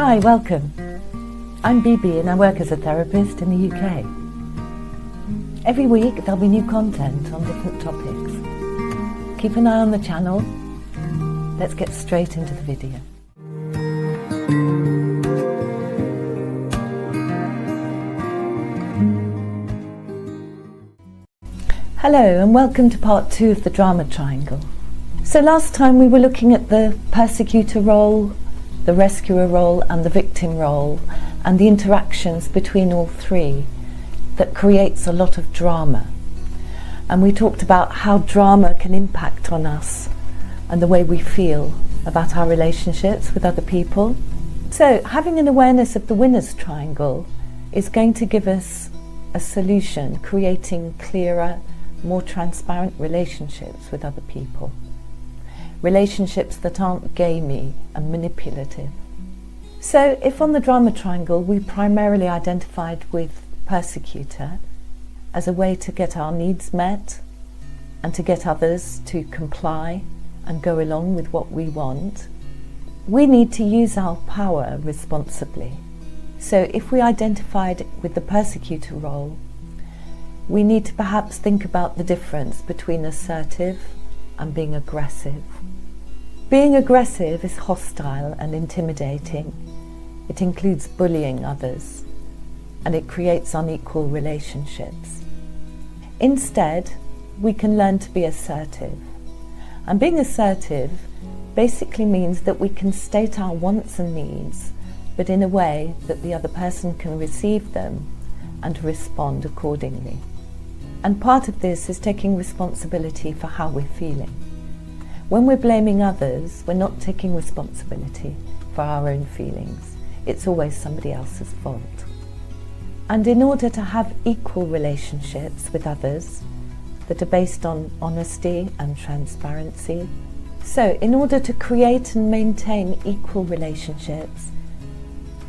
Hi, welcome. I'm Bibi and I work as a therapist in the UK. Every week there'll be new content on different topics. Keep an eye on the channel. Let's get straight into the video. Hello and welcome to part 2 of the drama triangle. So last time we were looking at the persecutor role, the rescuer role and the victim role, and the interactions between all three that creates a lot of drama. And we talked about how drama can impact on us and the way we feel about our relationships with other people. So having an awareness of the winner's triangle is going to give us a solution, creating clearer, more transparent relationships with other people. Relationships that aren't gamey and manipulative. So if on the drama triangle we primarily identified with persecutor as a way to get our needs met and to get others to comply and go along with what we want, we need to use our power responsibly. So if we identified with the persecutor role, we need to perhaps think about the difference between assertive and being aggressive. Being aggressive is hostile and intimidating. It includes bullying others, and it creates unequal relationships. Instead, we can learn to be assertive. And being assertive basically means that we can state our wants and needs, but in a way that the other person can receive them and respond accordingly. And part of this is taking responsibility for how we're feeling. When we're blaming others, we're not taking responsibility for our own feelings. It's always somebody else's fault. And in order to have equal relationships with others that are based on honesty and transparency, so in order to create and maintain equal relationships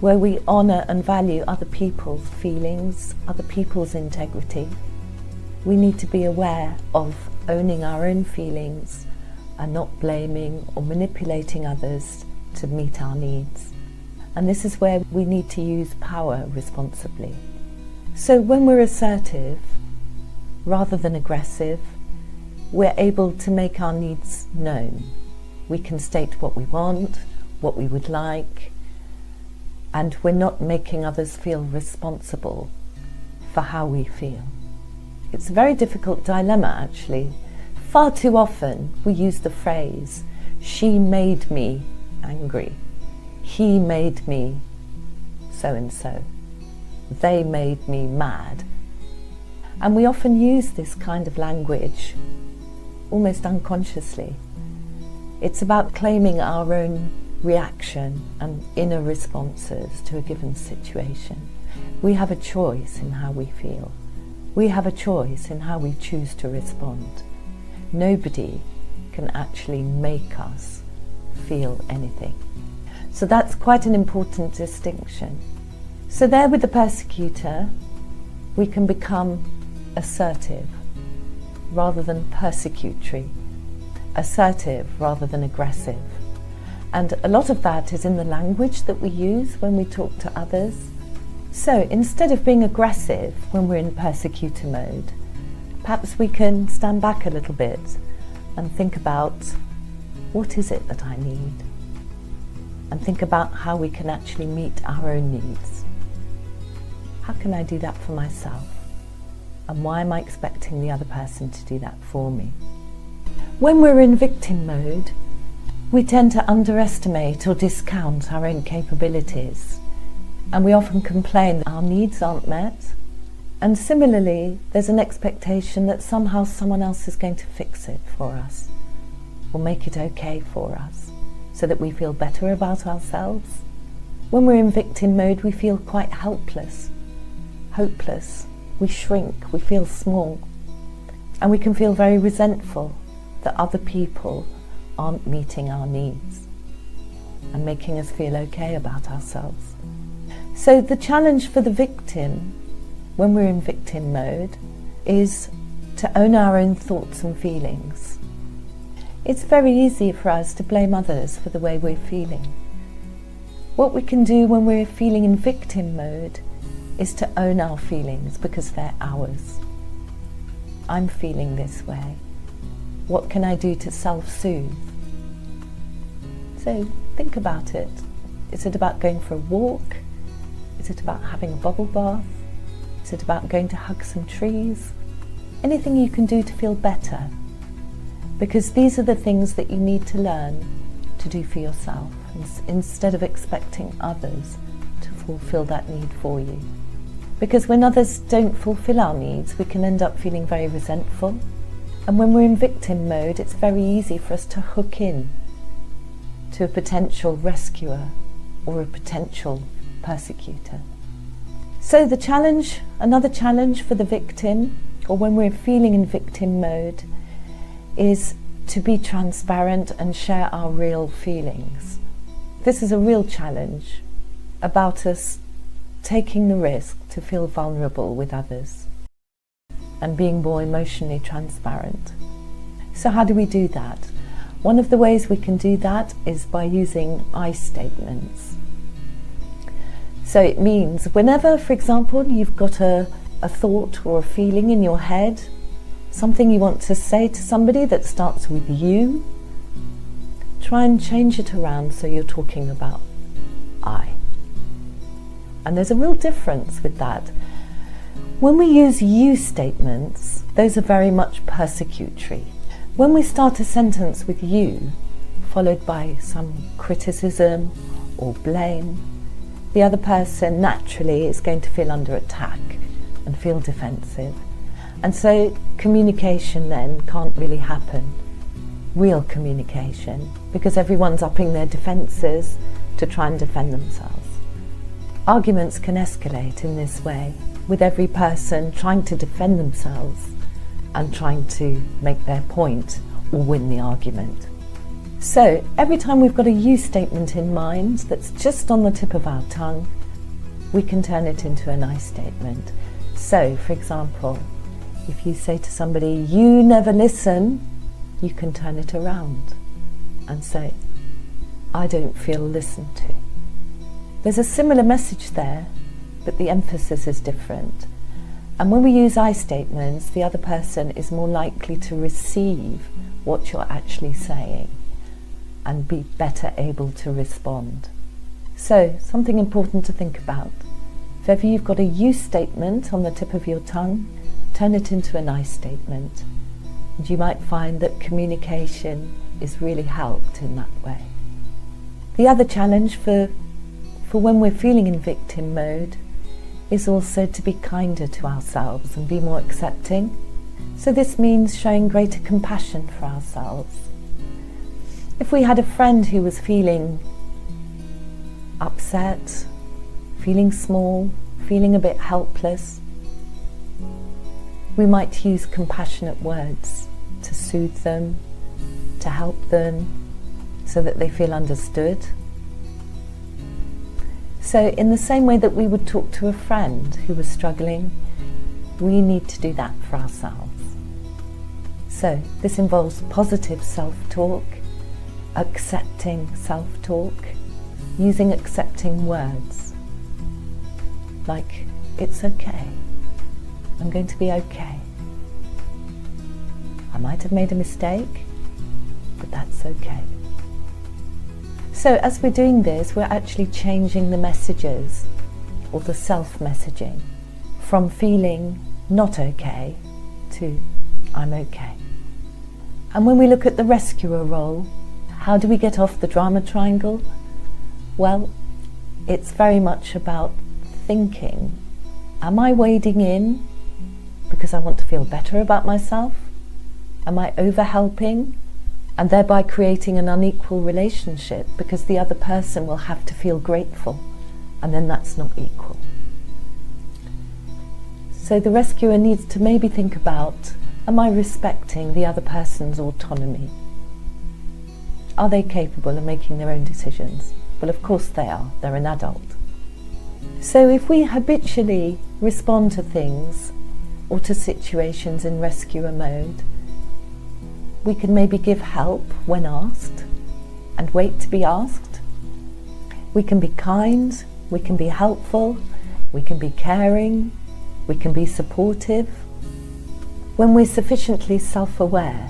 where we honour and value other people's feelings, other people's integrity, we need to be aware of owning our own feelings and not blaming or manipulating others to meet our needs. And this is where we need to use power responsibly. So when we're assertive, rather than aggressive, we're able to make our needs known. We can state what we want, what we would like, and we're not making others feel responsible for how we feel. It's a very difficult dilemma, actually. Far too often we use the phrase, she made me angry, he made me so-and-so, they made me mad. And we often use this kind of language almost unconsciously. It's about claiming our own reaction and inner responses to a given situation. We have a choice in how we feel. We have a choice in how we choose to respond. Nobody can actually make us feel anything. So that's quite an important distinction. So there with the persecutor, we can become assertive rather than persecutory, assertive rather than aggressive. And a lot of that is in the language that we use when we talk to others. So instead of being aggressive when we're in persecutor mode, perhaps we can stand back a little bit and think about what is it that I need, and think about how we can actually meet our own needs. How can I do that for myself? And why am I expecting the other person to do that for me? When we're in victim mode, we tend to underestimate or discount our own capabilities, and we often complain that our needs aren't met. And similarly, there's an expectation that somehow someone else is going to fix it for us or make it okay for us so that we feel better about ourselves. When we're in victim mode, we feel quite helpless, hopeless. We shrink, we feel small, and we can feel very resentful that other people aren't meeting our needs and making us feel okay about ourselves. So the challenge for the victim when we're in victim mode is to own our own thoughts and feelings. It's very easy for us to blame others for the way we're feeling. What we can do when we're feeling in victim mode is to own our feelings because they're ours. I'm feeling this way. What can I do to self-soothe? So think about it. Is it about going for a walk? Is it about having a bubble bath? Is it about going to hug some trees? Anything you can do to feel better. Because these are the things that you need to learn to do for yourself, instead of expecting others to fulfill that need for you. Because when others don't fulfill our needs, we can end up feeling very resentful. And when we're in victim mode, it's very easy for us to hook in to a potential rescuer or a potential persecutor. So the challenge, another challenge for the victim, or when we're feeling in victim mode, is to be transparent and share our real feelings. This is a real challenge about us taking the risk to feel vulnerable with others and being more emotionally transparent. So how do we do that? One of the ways we can do that is by using I statements. So it means whenever, for example, you've got a thought or a feeling in your head, something you want to say to somebody that starts with you, try and change it around so you're talking about I. And there's a real difference with that. When we use you statements, those are very much persecutory. When we start a sentence with you, followed by some criticism or blame, the other person naturally is going to feel under attack and feel defensive. And so communication then can't really happen, real communication, because everyone's upping their defences to try and defend themselves. Arguments can escalate in this way, with every person trying to defend themselves and trying to make their point or win the argument. So every time we've got a you statement in mind that's just on the tip of our tongue, we can turn it into an I statement. So, for example, if you say to somebody, you never listen, you can turn it around and say, I don't feel listened to. There's a similar message there, but the emphasis is different. And when we use I statements, the other person is more likely to receive what you're actually saying and be better able to respond. So, something important to think about. If ever you've got a you statement on the tip of your tongue, turn it into an I statement. And you might find that communication is really helped in that way. The other challenge for when we're feeling in victim mode is also to be kinder to ourselves and be more accepting. So this means showing greater compassion for ourselves. If we had a friend who was feeling upset, feeling small, feeling a bit helpless, we might use compassionate words to soothe them, to help them, so that they feel understood. So in the same way that we would talk to a friend who was struggling, we need to do that for ourselves. So this involves positive self-talk, accepting self-talk, using accepting words, like, it's okay, I'm going to be okay. I might have made a mistake, but that's okay. So as we're doing this, we're actually changing the messages, or the self-messaging, from feeling not okay to I'm okay. And when we look at the rescuer role, how do we get off the drama triangle? Well, it's very much about thinking, am I wading in because I want to feel better about myself? Am I over-helping and thereby creating an unequal relationship because the other person will have to feel grateful, and then that's not equal? So the rescuer needs to maybe think about, am I respecting the other person's autonomy? Are they capable of making their own decisions? Well, of course they are. They're an adult. So if we habitually respond to things or to situations in rescuer mode, we can maybe give help when asked and wait to be asked. We can be kind, we can be helpful, we can be caring, we can be supportive. When we're sufficiently self-aware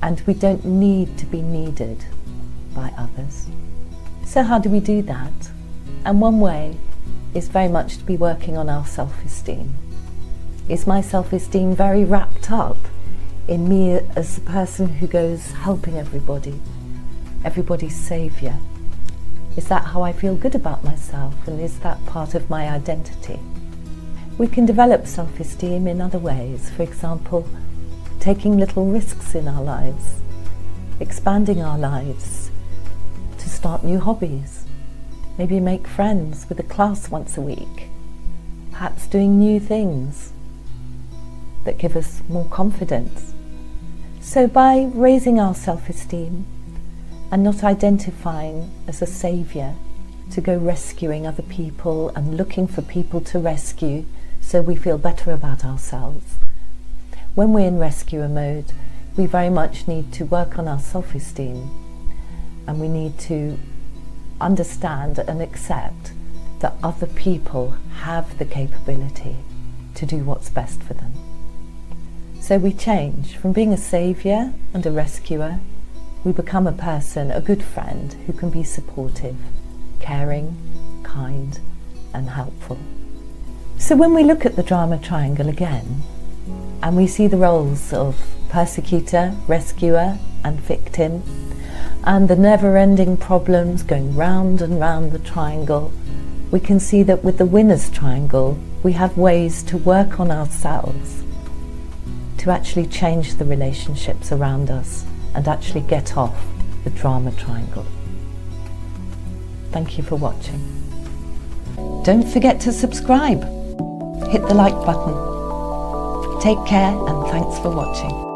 and we don't need to be needed by others. So how do we do that? And one way is very much to be working on our self-esteem. Is my self-esteem very wrapped up in me as the person who goes helping everybody, everybody's saviour? Is that how I feel good about myself, and is that part of my identity? We can develop self-esteem in other ways, for example, taking little risks in our lives, expanding our lives, to start new hobbies, maybe make friends with a class once a week, perhaps doing new things that give us more confidence. So by raising our self-esteem and not identifying as a saviour to go rescuing other people and looking for people to rescue so we feel better about ourselves, when we're in rescuer mode, we very much need to work on our self-esteem, and we need to understand and accept that other people have the capability to do what's best for them. So we change from being a saviour and a rescuer. We become a person, a good friend, who can be supportive, caring, kind and helpful. So when we look at the drama triangle again, and we see the roles of persecutor, rescuer and victim, and the never-ending problems going round and round the triangle, we can see that with the winner's triangle, we have ways to work on ourselves, to actually change the relationships around us and actually get off the drama triangle. Thank you for watching. Don't forget to subscribe. Hit the like button. Take care and thanks for watching.